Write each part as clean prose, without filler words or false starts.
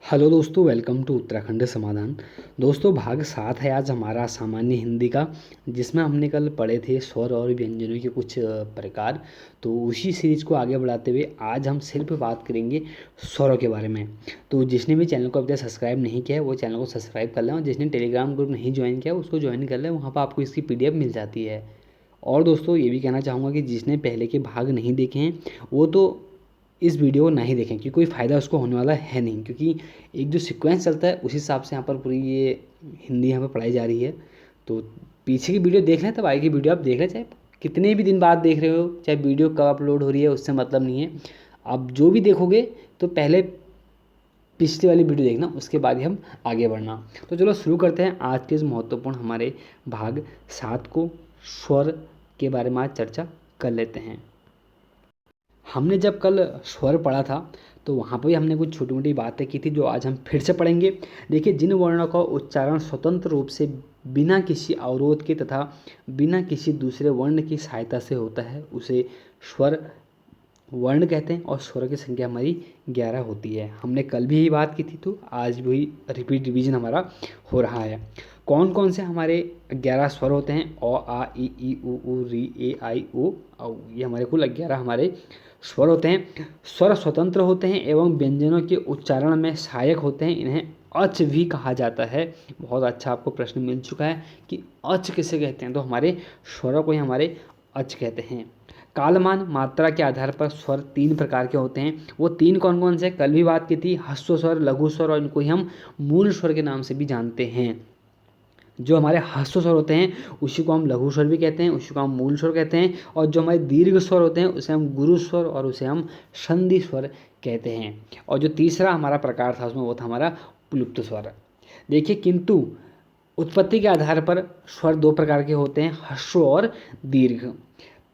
Hello दोस्तों, welcome to Uttarakhand समाधान। दोस्तों, भाग 7 है आज हमारा सामान्य हिंदी का, जिसमें हमने कल पढ़े थे स्वर और व्यंजनों के कुछ प्रकार। तो उसी सीरीज को आगे बढ़ाते हुए आज हम सिर्फ बात करेंगे स्वरों के बारे में। तो जिसने भी चैनल को अभी तक सब्सक्राइब नहीं किया है वो चैनल को सब्सक्राइब कर लें, और जिसने टेलीग्राम ग्रुप नहीं ज्वाइन किया उसको ज्वाइन कर लें, वहाँ पर आपको इसकी PDF मिल जाती है। और दोस्तों, ये भी कहना चाहूँगा कि जिसने पहले के भाग नहीं देखे हैं वो तो इस वीडियो को ना ही देखें, क्योंकि कोई फ़ायदा उसको होने वाला है नहीं, क्योंकि एक जो सीक्वेंस चलता है उस हिसाब से यहाँ पर पूरी ये हिंदी यहाँ पर पढ़ाई जा रही है। तो पीछे की वीडियो देख लें, तब आगे की वीडियो आप देख लें, चाहे कितने भी दिन बाद देख रहे हो, चाहे वीडियो कब अपलोड हो रही है उससे मतलब नहीं है। आप जो भी देखोगे तो पहले पिछली वाली वीडियो देखना, उसके बाद ही हम आगे बढ़ना। तो चलो शुरू करते हैं आज के इस महत्वपूर्ण हमारे भाग 7 को। स्वर के बारे में आज चर्चा कर लेते हैं। हमने जब कल स्वर पढ़ा था तो वहाँ पर भी हमने कुछ छोटी मोटी बातें की थी जो आज हम फिर से पढ़ेंगे। देखिए, जिन वर्णों का उच्चारण स्वतंत्र रूप से बिना किसी अवरोध के तथा बिना किसी दूसरे वर्ण की सहायता से होता है उसे स्वर वर्ण कहते हैं, और स्वर की संख्या हमारी 11 होती है। हमने कल भी यही बात की थी, तो आज भी रिपीट रिवीजन हमारा हो रहा है। कौन कौन से हमारे 11 स्वर होते हैं? अ, आ, ई, उ, री, ए, आई, ओ, औ। ये हमारे कुल 11 हमारे स्वर होते हैं। स्वर स्वतंत्र होते हैं एवं व्यंजनों के उच्चारण में सहायक होते हैं। इन्हें अच भी कहा जाता है। बहुत अच्छा आपको प्रश्न मिल चुका है कि अच किसे कहते हैं, तो हमारे स्वरों को ही हमारे अच कहते हैं। कालमान मात्रा के आधार पर स्वर 3 प्रकार के होते हैं। वो 3 कौन कौन से? कल भी बात की थी, ह्रस्व स्वर, लघु स्वर, और इनको ही हम मूल स्वर के नाम से भी जानते हैं। जो हमारे ह्रस्व स्वर होते हैं उसी को हम लघु स्वर भी कहते हैं, उसी को हम मूल स्वर कहते हैं, और जो हमारे दीर्घ स्वर होते हैं उसे हम गुरु स्वर और उसे हम संधि स्वर कहते हैं। और जो तीसरा हमारा प्रकार था उसमें वो था हमारा प्लुप्त स्वर। देखिए, किंतु उत्पत्ति के आधार पर स्वर 2 प्रकार के होते हैं, ह्रस्व और दीर्घ।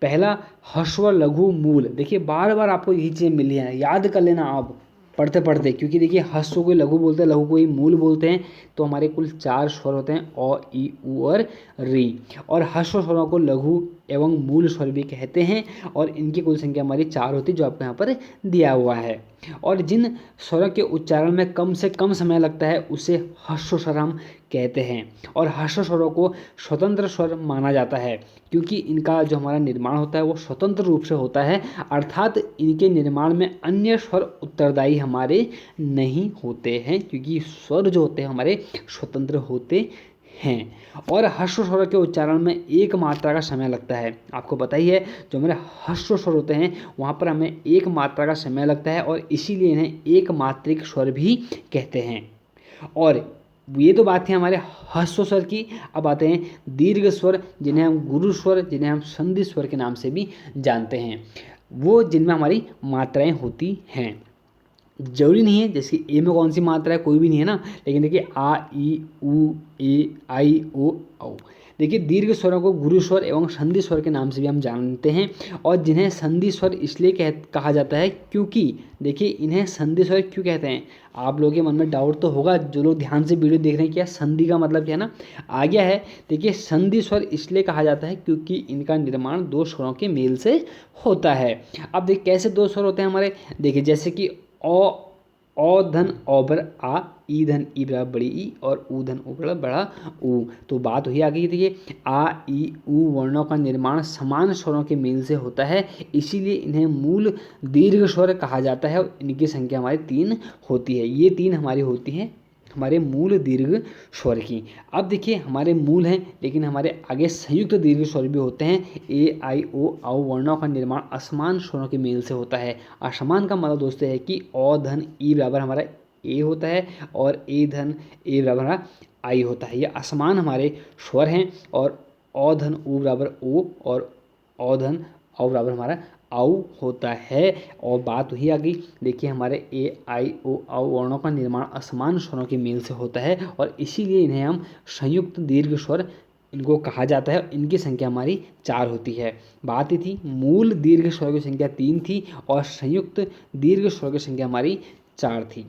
पहला ह्रस्व लघु मूल। देखिए, बार बार आपको यही चीज़ें मिली हैं, याद कर लेना आप पढ़ते पढ़ते, क्योंकि देखिए ह्रस्व को लघु बोलते हैं, लघु को ही मूल बोलते हैं। तो हमारे कुल 4 स्वर होते हैं, अ, ई, उ और री। और ह्रस्व स्वरों को लघु एवं मूल स्वर भी कहते हैं, और इनकी कुल संख्या हमारी 4 होती है, जो आपको यहाँ पर दिया हुआ है। और जिन स्वरों के उच्चारण में कम से कम समय लगता है उसे ह्रस्व स्वर हम कहते हैं। और ह्रस्व स्वरों को स्वतंत्र स्वर माना जाता है, क्योंकि इनका जो हमारा निर्माण होता है वो स्वतंत्र रूप से होता है, अर्थात इनके निर्माण में अन्य स्वर उत्तरदायी हमारे नहीं होते हैं, क्योंकि स्वर जो होते हैं हमारे स्वतंत्र होते हैं। और ह्रस्व स्वर के उच्चारण में एक मात्रा का समय लगता है। आपको पता ही है, जो हमारे ह्रस्व स्वर होते हैं वहाँ पर हमें एक मात्रा का समय लगता है, और इसीलिए इन्हें एक मात्रिक स्वर भी कहते हैं। और ये तो बात है हमारे ह्रस्व स्वर की। अब आते हैं दीर्घ स्वर, जिन्हें हम गुरु स्वर, जिन्हें हम संधि स्वर के नाम से भी जानते हैं, वो जिनमें हमारी मात्राएं होती हैं। जरूरी नहीं है जैसे ए में कौन सी मात्रा है, कोई भी नहीं है ना, लेकिन देखिए आ, ई, उ, ए, आई, ओ, औ। देखिए, दीर्घ स्वरों को गुरु स्वर एवं संधि स्वर के नाम से भी हम जानते हैं, और जिन्हें संधि स्वर इसलिए कहा जाता है क्योंकि देखिए, इन्हें संधि स्वर क्यों कहते हैं? आप लोगों के मन में डाउट तो होगा, जो लोग ध्यान से वीडियो देख रहे हैं, क्या संधि का मतलब क्या है ना, आ गया है। देखिए, संधि स्वर इसलिए कहा जाता है क्योंकि इनका निर्माण 2 स्वरों के मेल से होता है। अब देखिए कैसे 2 स्वर होते हैं हमारे। देखिए, जैसे कि ओ धन औ बर आ, ई धन ई बराबर बड़ी ई, और ऊ धन ऊ बराबर बड़ा ऊ। तो बात वही आ गई। देखिए, आ, ई, ऊ वर्णों का निर्माण समान स्वरों के मेल से होता है, इसीलिए इन्हें मूल दीर्घ स्वर कहा जाता है, और इनकी संख्या हमारी 3 होती है। ये 3 हमारी होती हैं हमारे मूल दीर्घ स्वर की। अब देखिए, हमारे मूल हैं, लेकिन हमारे आगे संयुक्त दीर्घ स्वर भी होते हैं। ए, आई, ओ, औ वर्णों का निर्माण असमान स्वरों के मेल से होता है। असमान का मतलब दोस्तों है कि ओ धन ई बराबर हमारा ए होता है, और ए धन ए बराबर हमारा आई होता है। ये असमान हमारे स्वर हैं, और ओ धन ऊ बराबर ओ, और ओ धन औ बराबर हमारा आउ होता है। और बात वही आ गई। देखिए, हमारे ए, आई, ओ, औ वर्णों का निर्माण असमान स्वरों के मेल से होता है, और इसीलिए इन्हें हम संयुक्त दीर्घ स्वर इनको कहा जाता है। इनकी संख्या हमारी 4 होती है। बात ही थी, मूल दीर्घ स्वर की संख्या 3 थी, और संयुक्त दीर्घ स्वर की संख्या हमारी 4 थी।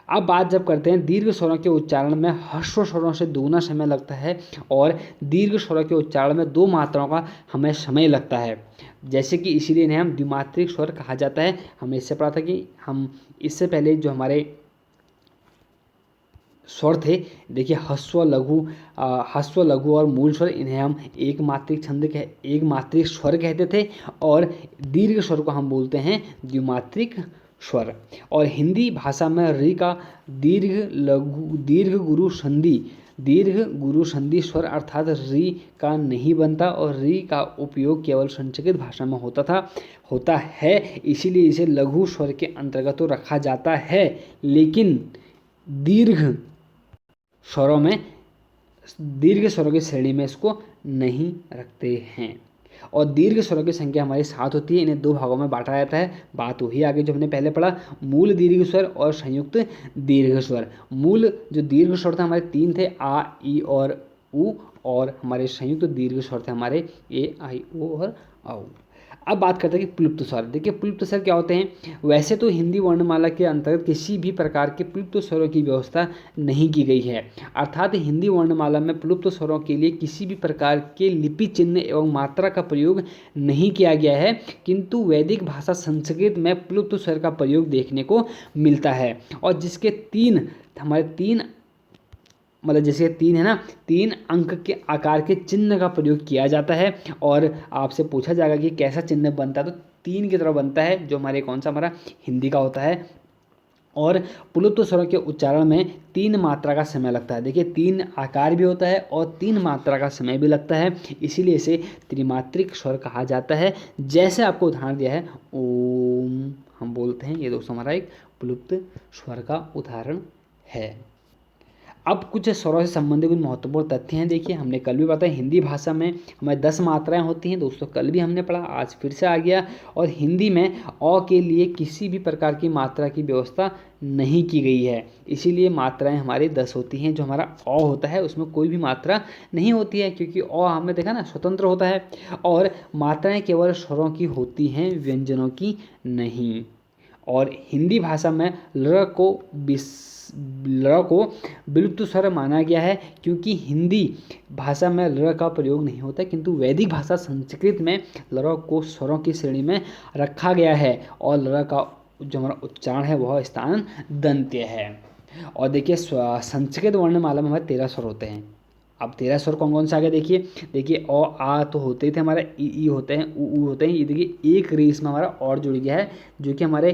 अब बात जब करते हैं दीर्घ स्वरों के उच्चारण में ह्रस्व स्वरों से दोगुना समय लगता है, और दीर्घ स्वरों के उच्चारण में 2 मात्राओं का हमें समय लगता है। जैसे कि इसीलिए इन्हें हम द्विमात्रिक स्वर कहा जाता है। हमने इससे पढ़ा था कि हम इससे पहले जो हमारे स्वर थे। देखिए ह्रस्व लघु और मूल स्वर, इन्हें हम एक मात्रिक स्वर कहते थे, और दीर्घ स्वर को हम बोलते हैं द्विमात्रिक स्वर। और हिंदी भाषा में री का दीर्घ गुरु संधि स्वर अर्थात री का नहीं बनता, और री का उपयोग केवल संस्कृत भाषा में होता है, इसीलिए इसे लघु स्वर के अंतर्गत तो रखा जाता है, लेकिन दीर्घ स्वरों की श्रेणी में इसको नहीं रखते हैं। और दीर्घ स्वरों की संख्या हमारी 7 होती है। इन्हें 2 भागों में बांटा जाता है। बात वही आगे जो हमने पहले पढ़ा, मूल दीर्घ स्वर और संयुक्त दीर्घ स्वर। मूल जो दीर्घ स्वर थे हमारे 3 थे, आ, ई और उ, और हमारे संयुक्त दीर्घ स्वर थे हमारे ए, आई, ओ और औ। अब बात करते हैं कि प्लुप्त स्वर। देखिए प्लुप्त स्वर क्या होते हैं। वैसे तो हिंदी वर्णमाला के अंतर्गत किसी भी प्रकार के प्लुप्त स्वरों की व्यवस्था नहीं की गई है, अर्थात हिंदी वर्णमाला में प्लुप्त स्वरों के लिए किसी भी प्रकार के लिपि, चिन्ह एवं मात्रा का प्रयोग नहीं किया गया है, किंतु वैदिक भाषा संस्कृत में प्लुप्त स्वर का प्रयोग देखने को मिलता है, और जिसके तीन मतलब जैसे 3 है ना, 3 अंक के आकार के चिन्ह का प्रयोग किया जाता है। और आपसे पूछा जाएगा कि कैसा चिन्ह बनता है, तो 3 की तरह बनता है, जो हमारा हिंदी का होता है। और प्लुप्त स्वरों के उच्चारण में 3 मात्रा का समय लगता है। देखिए 3 आकार भी होता है और 3 मात्रा का समय भी लगता है, इसीलिए इसे त्रिमात्रिक स्वर कहा जाता है। जैसे आपको उदाहरण दिया है ओम, हम बोलते हैं, ये दोस्तों हमारा एक प्लुप्त स्वर का उदाहरण है। अब कुछ स्वरों से संबंधित कुछ महत्वपूर्ण तथ्य हैं। देखिए हमने कल भी बताया, हिंदी भाषा में हमारे 10 मात्राएं होती हैं दोस्तों, कल भी हमने पढ़ा, आज फिर से आ गया। और हिंदी में अ के लिए किसी भी प्रकार की मात्रा की व्यवस्था नहीं की गई है, इसीलिए मात्राएं हमारी 10 होती हैं। जो हमारा अ होता है उसमें कोई भी मात्रा नहीं होती है, क्योंकि अ हमने देखा ना स्वतंत्र होता है, और मात्राएं केवल स्वरों की होती हैं, व्यंजनों की नहीं। और हिंदी भाषा में ल को विलुप्त स्वर माना गया है, क्योंकि हिंदी भाषा में ल का प्रयोग नहीं होता है, किंतु वैदिक भाषा संस्कृत में ल को स्वरों की श्रेणी में रखा गया है, और ल का जो हमारा उच्चारण है वह स्थान दंत्य है। और देखिए संस्कृत वर्णमाला में हमारे 13 स्वर होते हैं। अब 13 स्वर कौन कौन से आ गए देखिए अ, आ तो होते ही थे हमारे, ई होते हैं, उ होते हैं। ये देखिए एक री इसमें हमारा और जुड़ गया है, जो कि हमारा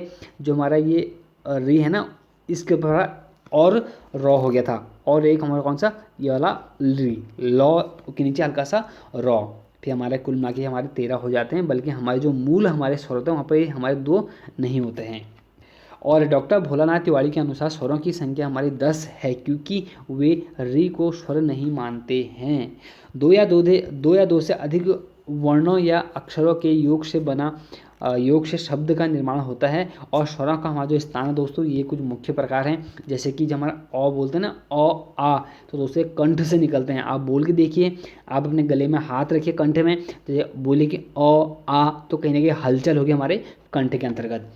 ये री है ना, इसके ऊपर और रॉ हो गया था, और एक हमारा कौन सा, ये वाला री, लॉ के नीचे हल्का सा रॉ, फिर हमारे कुल मिला के हमारे 13 हो जाते हैं। बल्कि हमारे जो मूल हमारे स्वर होते हैं वहाँ पर हमारे 2 नहीं होते हैं। और डॉक्टर भोलानाथ तिवारी के अनुसार स्वरों की संख्या हमारी 10 है, क्योंकि वे री को स्वर नहीं मानते हैं। 2 या 2 से अधिक वर्णों या अक्षरों के योग से शब्द का निर्माण होता है। और स्वरों का हमारा जो स्थान है दोस्तों, ये कुछ मुख्य प्रकार हैं। जैसे कि जब हमारा अ बोलते हैं ना, अ आ, तो दोस्तों कंठ से निकलते हैं। आप बोल के देखिए, आप अपने गले में हाथ रखिए कंठ में, तो बोलिए कि अ आ, तो कहीं ना कहीं हलचल होगी हमारे कंठ के अंतर्गत।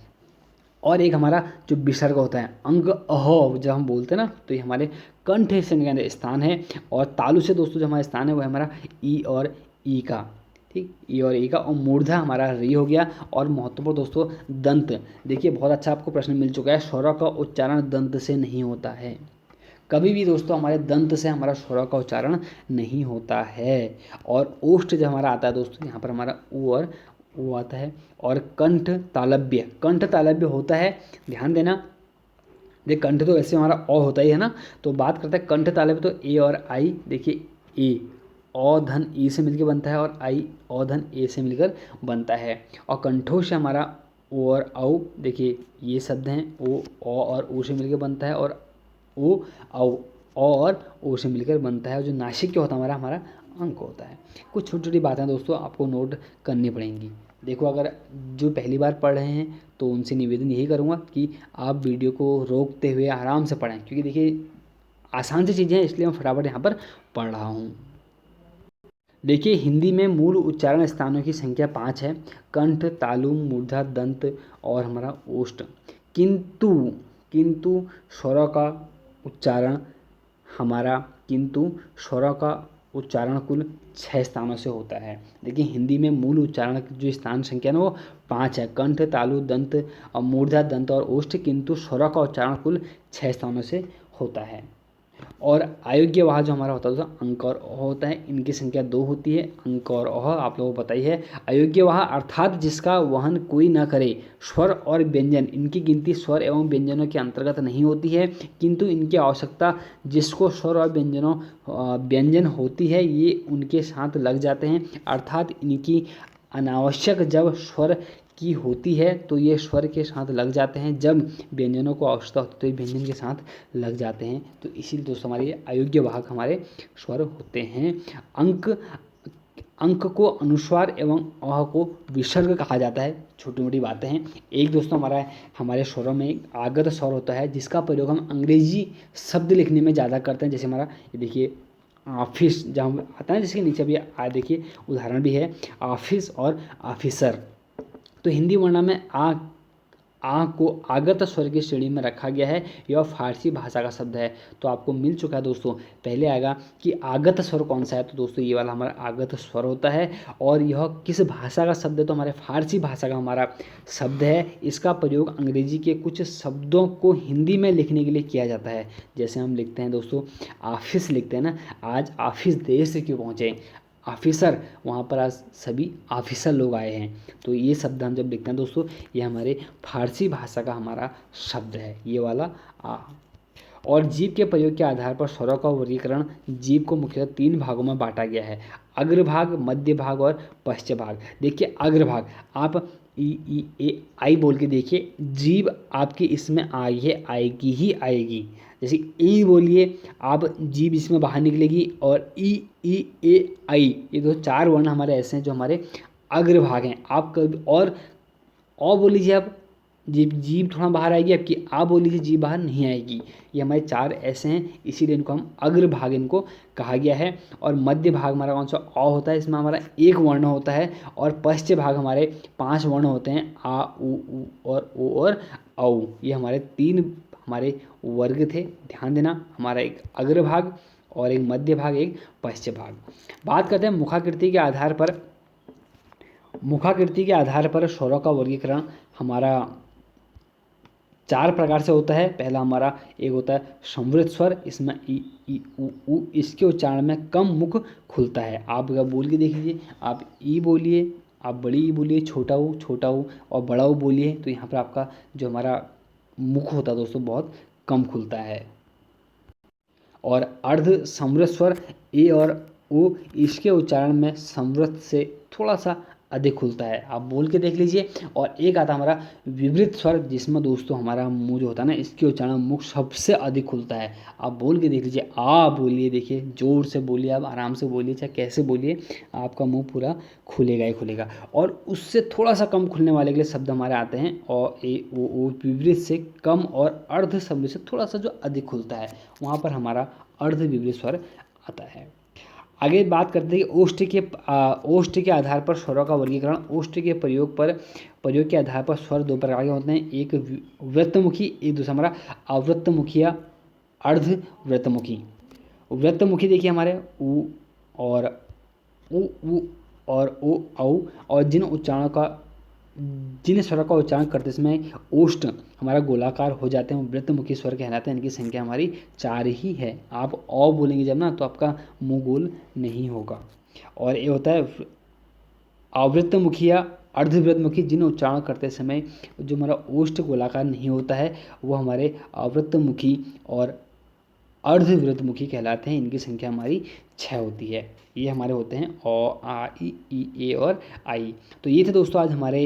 और एक हमारा जो विसर्ग होता है अंग अह, जब हम बोलते हैं ना, तो ये हमारे कंठ से निकलने स्थान है। और तालु से दोस्तों जो हमारा स्थान है वो है हमारा ई और ई का, ठीक, ई और ई का। और मूर्धा हमारा री हो गया। और महत्वपूर्ण दोस्तों दंत, देखिए बहुत अच्छा आपको प्रश्न मिल चुका है, स्वरों का उच्चारण दंत से नहीं होता है। कभी भी दोस्तों हमारे दंत से हमारा स्वरों का उच्चारण नहीं होता है। और ओष्ठ जब हमारा आता है दोस्तों, यहाँ पर हमारा ऊ और वो आता है। और कंठ तालव्य होता है, ध्यान देना। देख कंठ तो वैसे हमारा अ होता ही है ना, तो बात करते हैं कंठ तालव्य, तो ए और आई, देखिए ए अ धन ई से मिलकर बनता है, और आई अ धन ए से मिलकर बनता है। और कंठों से हमारा ओ और औ, देखिए ये शब्द हैं, ओ अ और ऊ से मिलकर बनता है, और ओ औ अ और ओ से मिलकर बनता है। और जो नासिक क्या होता है हमारा अंक होता है। कुछ छोटी छोटी बातें दोस्तों आपको नोट करनी पड़ेंगी। देखो अगर जो पहली बार पढ़ रहे हैं तो उनसे निवेदन यही करूँगा कि आप वीडियो को रोकते हुए आराम से पढ़ें, क्योंकि देखिए आसान सी चीज़ें हैं, इसलिए मैं फटाफट यहाँ पर पढ़ रहा हूँ। देखिए हिंदी में मूल उच्चारण स्थानों की संख्या 5 है, कंठ, तालु, मूर्धा, दंत और हमारा ओष्ठ। किंतु किंतु स्वरों का उच्चारण हमारा किंतु स्वरों का उच्चारण कुल 6 स्थानों से होता है। देखिए हिंदी में मूल उच्चारण की जो स्थान संख्या है ना वो 5 है, कंठ, तालु, दंत और मूर्धा, दंत और ओष्ठ। किंतु स्वरों का उच्चारण कुल 6 स्थानों से होता है। और अयोग्य वह जो हमारा होता है दोस्तों अंक और अ होता है, इनकी संख्या 2 होती है। अंक और अह आप लोगों को पता ही है। अयोग्य वह अर्थात जिसका वहन कोई न करे। स्वर और व्यंजन, इनकी गिनती स्वर एवं व्यंजनों के अंतर्गत नहीं होती है, किंतु इनकी आवश्यकता जिसको स्वर और व्यंजन होती है ये उनके साथ लग जाते हैं। अर्थात इनकी अनावश्यक जब स्वर की होती है तो ये स्वर के साथ लग जाते हैं, जब व्यंजनों को आवश्यकता होती है तो ये व्यंजन के साथ लग जाते हैं। तो इसीलिए दोस्तों हमारे अयोग्य वाहक हमारे स्वर होते हैं। अंक अंक को अनुस्वार एवं अह को विसर्ग कहा जाता है। छोटी मोटी बातें हैं। एक दोस्तों हमारे स्वरों में एक आगत स्वर होता है जिसका प्रयोग हम अंग्रेजी शब्द लिखने में ज़्यादा करते हैं। जैसे हमारा ये देखिए ऑफिस जहाँ आता है, जिसके नीचे भी देखिए उदाहरण भी है ऑफिस और ऑफिसर। तो हिंदी वर्णा में आ को आगत स्वर की श्रेणी में रखा गया है। यह फारसी भाषा का शब्द है। तो आपको मिल चुका है दोस्तों। पहले आएगा कि आगत स्वर कौन सा है, तो दोस्तों ये वाला हमारा आगत स्वर होता है। और यह किस भाषा का शब्द है, तो हमारे फारसी भाषा का हमारा शब्द है। इसका प्रयोग अंग्रेजी के कुछ शब्दों को हिंदी में लिखने के लिए किया जाता है। जैसे हम लिखते हैं दोस्तों ऑफिस लिखते हैं ना, आज ऑफिस देर से क्यों पहुँचे। ऑफिसर, वहाँ पर आज सभी ऑफिसर लोग आए हैं। तो ये शब्द हम जब लिखते हैं दोस्तों, ये हमारे फारसी भाषा का हमारा शब्द है, ये वाला आ। और जीव के प्रयोग के आधार पर स्वरों का वर्गीकरण जीव को मुख्यतः 3 भागों में बांटा गया है। अग्रभाग, मध्य भाग और पश्च भाग। देखिए अग्रभाग, आप ई ए आई बोल के देखिए, जीव आपकी इसमें आई है, आएगी ही आएगी। जैसे ई बोलिए आप, जीभ इसमें बाहर निकलेगी। और ई ए आई, ये 4 वर्ण हमारे ऐसे हैं जो हमारे अग्रभाग हैं। आप कभी और अ बोल लीजिए, आप जीभ थोड़ा बाहर आएगी आपकी, आ बोल लीजिए जीभ बाहर नहीं आएगी। ये हमारे 4 ऐसे हैं, इसीलिए इनको हम अग्रभाग इनको कहा गया है। और मध्य भाग हमारा कौन सा अ होता है, इसमें हमारा 1 वर्ण होता है। और पश्च भाग हमारे 5 वर्ण होते हैं, आ उ और ओ और औ। ये हमारे 3 हमारे वर्ग थे। ध्यान देना, हमारा एक अग्रभाग और एक मध्य भाग, एक पश्च भाग। बात करते हैं मुखाकृति के आधार पर स्वरों का वर्गीकरण हमारा 4 प्रकार से होता है। पहला हमारा एक होता है समृद्ध स्वर, इसमें ई उ, इसके उच्चारण में कम मुख खुलता है। आप अगर बोल के देख लीजिए, आप ई बोलिए, आप बड़ी ई बोलिए, छोटा ऊ और बड़ा ऊ बोलिए, तो यहाँ पर आपका जो हमारा मुख होता है दोस्तों बहुत कम खुलता है। और अर्ध समृद्ध स्वर ए और ओ, इसके उच्चारण में समृद्ध से थोड़ा सा अधिक खुलता है। आप बोल के देख लीजिए। और एक आता हमारा विवृत स्वर, जिसमें दोस्तों हमारा मुंह जो होता है ना, इसके उच्चारण मुख सबसे अधिक खुलता है। आप बोल के देख लीजिए, आ बोलिए, देखिए जोर से बोलिए, आप आराम से बोलिए, चाहे कैसे बोलिए, आपका मुंह पूरा खुलेगा ही खुलेगा। और उससे थोड़ा सा कम खुलने वाले के लिए शब्द हमारे आते हैं अ ए ओ विवृत से कम और अर्ध शब्द से थोड़ा सा जो अधिक खुलता है, वहाँ पर हमारा अर्ध विवृत स्वर आता है। आगे बात करते हैं ओष्ठ के आधार पर स्वरों का वर्गीकरण। ओष्ठ के प्रयोग के आधार पर स्वर 2 प्रकार के होते हैं, एक वृत्तमुखी, एक दूसरा हमारा अवृत्तमुखी या अर्ध वृत्तमुखी। वृत्तमुखी देखिए हमारे उ और उ और ओ औ, और जिन स्वरों का उच्चारण करते समय ओष्ठ हमारा गोलाकार हो जाते हैं, वृत्तमुखी स्वर कहलाते हैं। इनकी संख्या हमारी 4 ही है। आप औ बोलेंगे जब ना, तो आपका मुंह गोल नहीं होगा। और ये होता है अवृत्तमुखी या अर्धवृत्तमुखी, जिन उच्चारण करते समय जो हमारा ओष्ठ गोलाकार नहीं होता है, वो हमारे अवृत्तमुखी और अर्धवृत्तमुखी कहलाते हैं। इनकी संख्या हमारी 6 होती है। ये हमारे होते हैं अ आ ई ए और आई। तो ये थे दोस्तों आज हमारे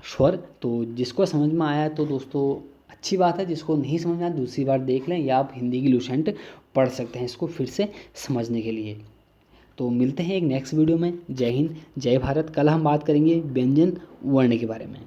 स्वर। तो जिसको समझ में आया तो दोस्तों अच्छी बात है, जिसको नहीं समझ में आया दूसरी बार देख लें, या आप हिंदी की लुसेंट पढ़ सकते हैं इसको फिर से समझने के लिए। तो मिलते हैं एक नेक्स्ट वीडियो में। जय हिंद, जय भारत। कल हम बात करेंगे व्यंजन वर्ण के बारे में।